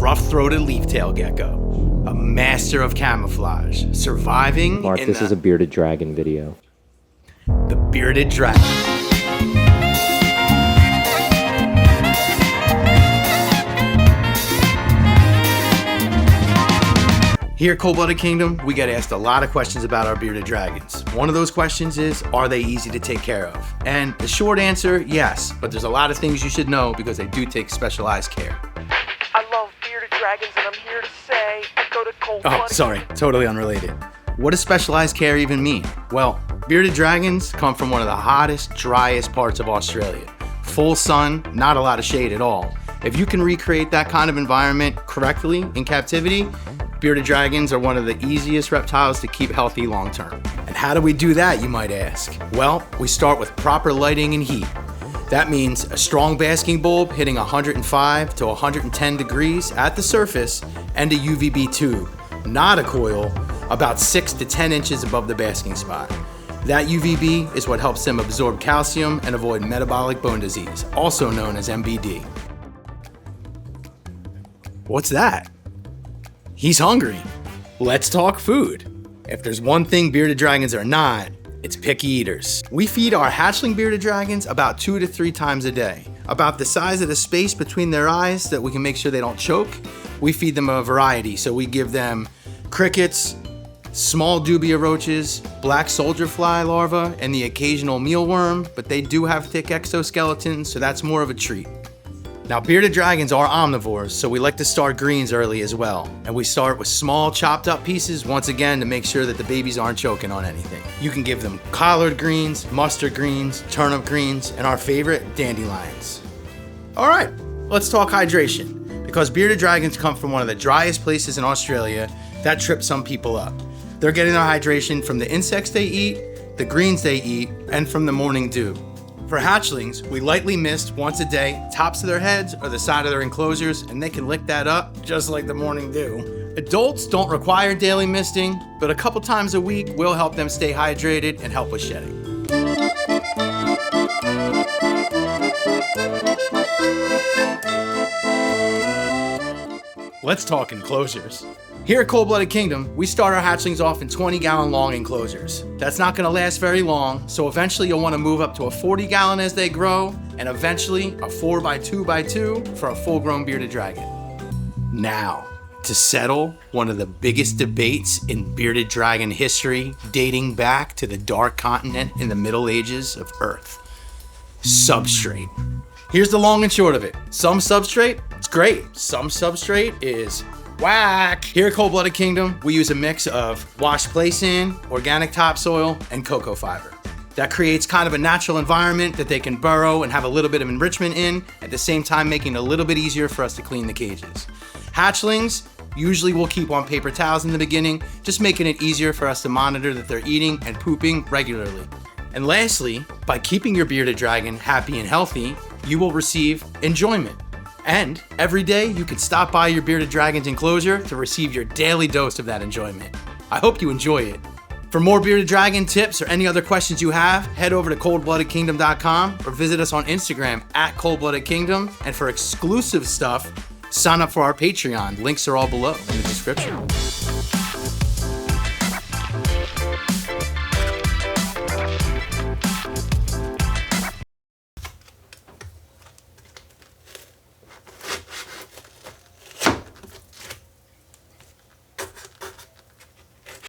rough-throated leaf-tail gecko, a master of camouflage, surviving Mark, this is a bearded dragon video. The bearded dragon. Here at Cold-Blooded Kingdom, we get asked a lot of questions about our bearded dragons. One of those questions is, are they easy to take care of? And the short answer, yes, but there's a lot of things you should know because they do take specialized care. I love bearded dragons, and I'm here to say I go to Cold-Blooded. Oh, sorry, totally unrelated. What does specialized care even mean? Well, bearded dragons come from one of the hottest, driest parts of Australia. Full sun, not a lot of shade at all. If you can recreate that kind of environment correctly in captivity, bearded dragons are one of the easiest reptiles to keep healthy long term. And how do we do that, you might ask? Well, we start with proper lighting and heat. That means a strong basking bulb hitting 105 to 110 degrees at the surface and a UVB tube, not a coil, about 6 to 10 inches above the basking spot. That UVB is what helps them absorb calcium and avoid metabolic bone disease, also known as MBD. What's that? He's hungry. Let's talk food. If there's one thing bearded dragons are not, it's picky eaters. We feed our hatchling bearded dragons about 2 to 3 times a day. About the size of the space between their eyes so that we can make sure they don't choke. We feed them a variety, so we give them crickets, small dubia roaches, black soldier fly larvae, and the occasional mealworm, but they do have thick exoskeletons, so that's more of a treat. Now, bearded dragons are omnivores, so we like to start greens early as well. And we start with small chopped up pieces, once again, to make sure that the babies aren't choking on anything. You can give them collard greens, mustard greens, turnip greens, and our favorite, dandelions. All right, let's talk hydration. Because bearded dragons come from one of the driest places in Australia, that trips some people up. They're getting their hydration from the insects they eat, the greens they eat, and from the morning dew. For hatchlings, we lightly mist once a day, tops of their heads or the side of their enclosures, and they can lick that up just like the morning dew. Adults don't require daily misting, but a couple times a week will help them stay hydrated and help with shedding. Let's talk enclosures. Here at Cold-Blooded Kingdom, we start our hatchlings off in 20-gallon long enclosures. That's not gonna last very long, so eventually you'll wanna move up to a 40-gallon as they grow, and eventually a 4x2x2 for a full-grown bearded dragon. Now, to settle one of the biggest debates in bearded dragon history, dating back to the dark continent in the Middle Ages of Earth. Substrate. Here's the long and short of it. Some substrate, it's great. Some substrate is whack. Here at Cold-Blooded Kingdom, we use a mix of washed play sand, organic topsoil, and cocoa fiber. That creates kind of a natural environment that they can burrow and have a little bit of enrichment in, at the same time making it a little bit easier for us to clean the cages. Hatchlings, usually we'll keep on paper towels in the beginning, just making it easier for us to monitor that they're eating and pooping regularly. And lastly, by keeping your bearded dragon happy and healthy, you will receive enjoyment. And every day you can stop by your bearded dragon's enclosure to receive your daily dose of that enjoyment. I hope you enjoy it. For more bearded dragon tips or any other questions you have, head over to coldbloodedkingdom.com or visit us on Instagram at coldbloodedkingdom. And for exclusive stuff, sign up for our Patreon. Links are all below in the description.